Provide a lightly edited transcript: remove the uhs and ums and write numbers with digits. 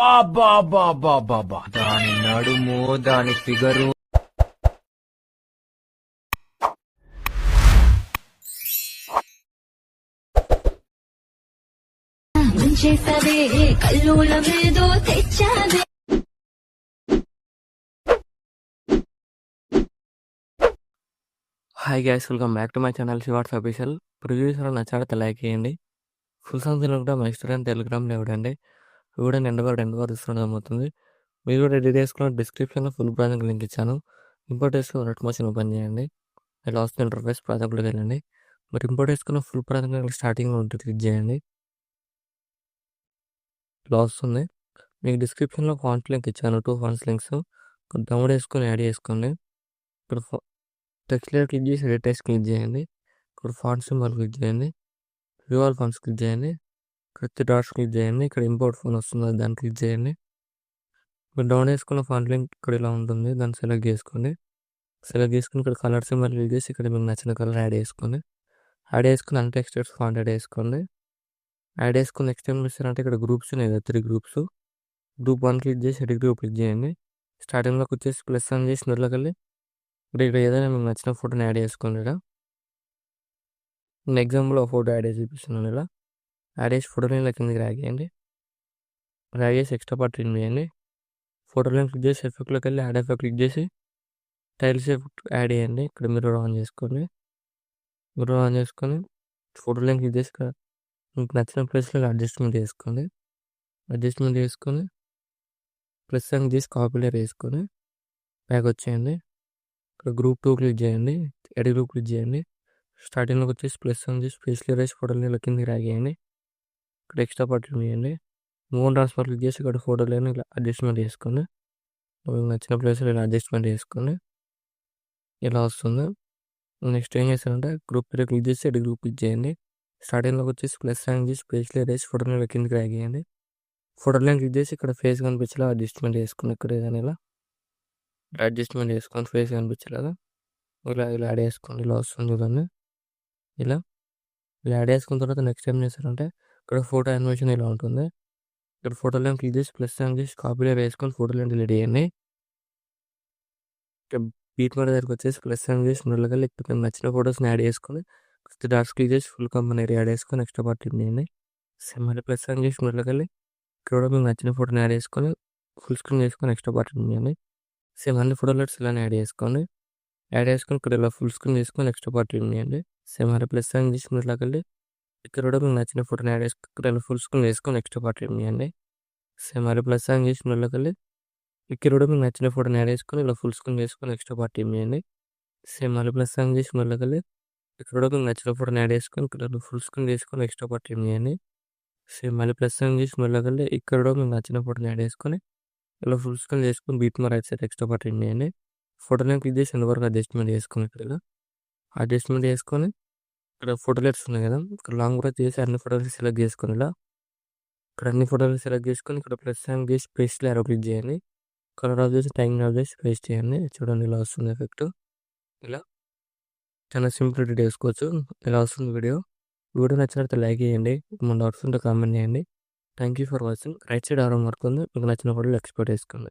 అబ్బా దాని నడుము దాని ఫిగరు ముంచేసవే కల్లోలమేదో తెచ్చావే. Hi guys, welcome back to my channel Shivarts official. Previews నచ్చితే లైక్ చేయండి. ఫుల్ సాంగ్స్ కూడా మై స్టూడెంట్ టెలిగ్రామ్లో ఇవ్వండి. వీడియో ఎండవరకు ఇస్తున్నది అవుతుంది. మీరు కూడా రెడీ చేసుకున్న డిస్క్రిప్షన్లో ఫుల్ ప్రాజెక్ట్ లింక్ ఇచ్చాను. ఇంపోర్ట్ చేసుకుని రెడ్ మోషన్ ఓపెన్ చేయండి. ఇలా వస్తుంది ఇంటర్ఫేస్. ప్రాజెక్ట్లోకి వెళ్ళండి. మరి ఇంపోర్ట్ చేసుకున్న ఫుల్ ప్రాజెక్ట్ స్టార్టింగ్లో ఉంటుంది, క్లిక్ చేయండి. ఇలా వస్తుంది. మీకు డిస్క్రిప్షన్లో ఫాంట్ లింక్ ఇచ్చాను, 2 ఫాంట్స్ లింక్స్. డౌన్లోడ్ చేసుకొని యాడ్ చేసుకోండి. ఇక్కడ టెక్స్ట్ లేయర్ క్లిక్ చేసి ఎడిట్ టెక్స్ట్ క్లిక్ చేయండి. ఇక్కడ ఫాంట్ సింబల్ క్లిక్ చేయండి. వ్యూ ఆల్ ఫాంట్స్ క్లిక్ చేయండి. ఇక్కడ 3 డాట్స్ క్లిక్ చేయండి. ఇక్కడ ఇంపోర్ట్ ఫోన్ వస్తుంది, దాన్ని క్లిక్ చేయండి. మీరు డౌన్ చేసుకున్న ఫాంట్ లింక్ ఇక్కడ ఇలా ఉంటుంది, దాన్ని సెలెక్ట్ చేసుకోండి. సెలెక్ట్ చేసుకుని ఇక్కడ కలర్ సింబల్ క్లిక్ చేసి ఇక్కడ మీకు నచ్చిన కలర్ యాడ్ చేసుకోండి. యాడ్ చేసుకుని అన్టెక్స్టెడ్ ఫాంట్ యాడ్ చేసుకోండి. యాడ్ చేసుకుని నెక్స్ట్ ఏం చేస్తారంటే ఇక్కడ గ్రూప్స్ ఉన్నాయి కదా, 3 గ్రూప్స్. గ్రూప్ 1 క్లిక్ చేసి ఎడిట్ గ్రూప్ క్లిక్ చేయండి. స్టార్టింగ్లోకి వచ్చేసి ప్లస్ ఆన్ చేసి నోట్లోకి వెళ్ళి ఇక్కడ ఏదైనా మీకు నచ్చిన ఫోటోని యాడ్ చేసుకోండి. ఇక్కడ నేను ఎగ్జాంపుల్ ఫోటో యాడ్ చేసి చూపిస్తున్నాను. ఇలా యాడ్ చేసి ఫోటోని ఇలా కిందకి ర్యాగ్ చేయండి. ర్యాగ్ చేసి ఎక్స్ట్రా పార్ట్ రిమూవ్ చేయండి. ఫోటోలో క్లిక్ చేసి ఎఫెక్ట్లోకి వెళ్ళి యాడ్ ఎఫెక్ట్ క్లిక్ చేసి టైల్స్ ఎఫెక్ట్ యాడ్ చేయండి. ఇక్కడ మిర్రర్ ఆన్ చేసుకోండి. మిర్రర్ ఆన్ చేసుకొని ఫోటోలో క్లిక్ చేసి ఇక్కడ మీకు నచ్చిన ప్లేస్లో అడ్జస్ట్మెంట్ చేసుకోండి. అడ్జస్ట్మెంట్ చేసుకొని ప్లస్ అని చేసి కాపీ లేయర్ వేసుకొని బ్యాక్ వచ్చేయండి. ఇక్కడ గ్రూప్ 2 క్లిక్ చేయండి. ఎడిట్ గ్రూప్ క్లిక్ చేయండి. స్టార్టింగ్లోకి వచ్చేసి ప్లస్ అని చేసి స్పేస్ క్లియర్ వేసి ఫోటోని ఇలా కిందకి ర్యాగ్ చేయండి. ఇక్కడ ఎక్స్ట్రా పార్ట్ చేయండి. మూవ్ ట్రాన్స్ఫర్ క్లిక్ చేసి ఇక్కడ ఫోటోలను ఇలా అడ్జస్ట్మెంట్ చేసుకోండి. మీకు నచ్చిన ప్లేస్లో ఇలా అడ్జస్ట్మెంట్ చేసుకోండి. ఇలా వస్తుంది. నెక్స్ట్ ఏం చేస్తారంటే గ్రూప్ 3 క్లిక్ చేసి ఎడిట్ గ్రూప్ క్లిక్ చేయండి. స్టార్టింగ్లోకి వచ్చేసి ప్లస్ సైన్ చేసి స్పేస్ క్లియర్ వేసి ఫోటోని ఇలా కిందకి ర్యాగ్ చేయండి. ఫోటోలను క్లిక్ చేసి ఇక్కడ ఫేస్ కనిపించేలా అడ్జస్ట్మెంట్ చేసుకుని ఇక్కడ ఏదైనా ఇలా అడ్జస్ట్మెంట్ చేసుకొని ఫేస్ కనిపించేలాగా ఇలా యాడ్ చేసుకోండి. ఇలా వస్తుంది చూడండి. ఇలా యాడ్ చేసుకున్న తర్వాత నెక్స్ట్ ఏం చేస్తారంటే ఇక్కడ ఫోటో యానిమేషన్ ఇలా ఉంటుంది. ఇక్కడ ఫోటోలను క్లిక్ చేసి ప్లస్ సైన్ చేసి కాపీలో వేసుకొని ఫోటోలను డిలీట్ చేయండి. ఇక్కడ బీట్ మీద దగ్గరికి వచ్చేసి ప్లస్ సైన్ చేసి నోట్లోకి వెళ్ళి ఇక్కడ నచ్చిన ఫోటోస్ని యాడ్ చేసుకొని 3 డాట్స్ క్లిక్ చేసి ఫుల్ కంపెనీ యాడ్ చేసుకొని నెక్స్ట్ పార్ట్ చేయండి. సేమ్ మళ్ళీ ప్లస్ సైన్ చేసి నోట్లోకి వెళ్ళి ఇక్కడ మీకు నచ్చిన ఫోటోని యాడ్ చేసుకొని ఫుల్ స్క్రీన్ చేసుకొని నెక్స్ట్ పార్ట్ చేయండి. సేమ్ అన్ని ఫోటోలెట్స్ ఇలానే యాడ్ చేసుకోండి. యాడ్ చేసుకొని ఇక్కడ ఇలా ఫుల్ స్క్రీన్ చేసుకొని నెక్స్ట్ పార్ట్ చేయండి. సేమ్ మళ్ళీ ప్లస్ సైన్ చేసి నోట్లోకి వెళ్ళి ఇక్కడ కూడా మీకు నచ్చిన ఫోటోని యాడ్ చేసుకొని ఇక్కడ ఇలా ఫుల్ స్క్రీన్ చేసుకొని నెక్స్ట్ పార్ట్ చేయండి. సేమ్ మళ్ళీ ప్లస్ సైన్ చేసి నోట్లోకి వెళ్ళి ఇక్కడ కూడా మీకు నచ్చిన ఫోటోని యాడ్ చేసుకొని ఇలా ఫుల్ స్క్రీన్ చేసుకొని నెక్స్ట్ పార్ట్ చేయండి. సేమ్ మళ్ళీ ప్లస్ సైన్ చేసి నోట్లోకి వెళ్ళి ఇక్కడ కూడా మీకు నచ్చిన ఫోటోని యాడ్ చేసుకొని ఇక్కడ ఫుల్ స్క్రీన్ చేసుకొని నెక్స్ట్ పార్ట్ చేయండి. సేమ్ మళ్ళీ ప్లస్ సైన్ చేసి నోట్లోకి వెళ్ళి ఇక్కడ కూడా మీకు నచ్చిన ఫోటోని యాడ్ చేసుకొని ఇలా ఫుల్ స్క్రీన్ చేసుకొని బీట్ మా రైట్ సైడ్ ఎక్స్ట్రా పార్ట్ చేయండి. ఫోటోని క్లిక్ చేసి ఎంతవరకు అడ్జస్ట్మెంట్ చేసుకొని ఇక్కడ ఇలా అడ్జస్ట్మెంట్ చేసుకొని ఇక్కడ ఫోటోలెట్స్ ఉన్నాయి కదా, ఇక్కడ లాంగ్ ప్రెస్ చేసి అన్ని ఫోటోలు సెలెక్ట్ చేసుకొని ఇలా ఇక్కడ అన్ని ఫోటోలు సెలెక్ట్ చేసుకొని ఇక్కడ ప్లస్ సైన్ చేసి పేస్ట్ లేయర్ క్లిక్ చేయండి. కలర్ ఆఫ్ చేసి టైమింగ్ ఆఫ్ చేసి పేస్ట్ చేయండి. చూడండి ఇలా వస్తుంది ఎఫెక్ట్. ఇలా చాలా సింపుల్ ఎడిట్ చేసుకోవచ్చు. ఇలా వస్తుంది వీడియో. వీడియో నచ్చినట్లయితే లైక్ చేయండి. మన డౌట్స్ ఉంటే కామెంట్ చేయండి. Thank you for watching. Right side ఆరో మార్క్ ఉంది, మీకు నచ్చిన ఫోటోలు ఎక్స్పోర్ట్ చేసుకోండి.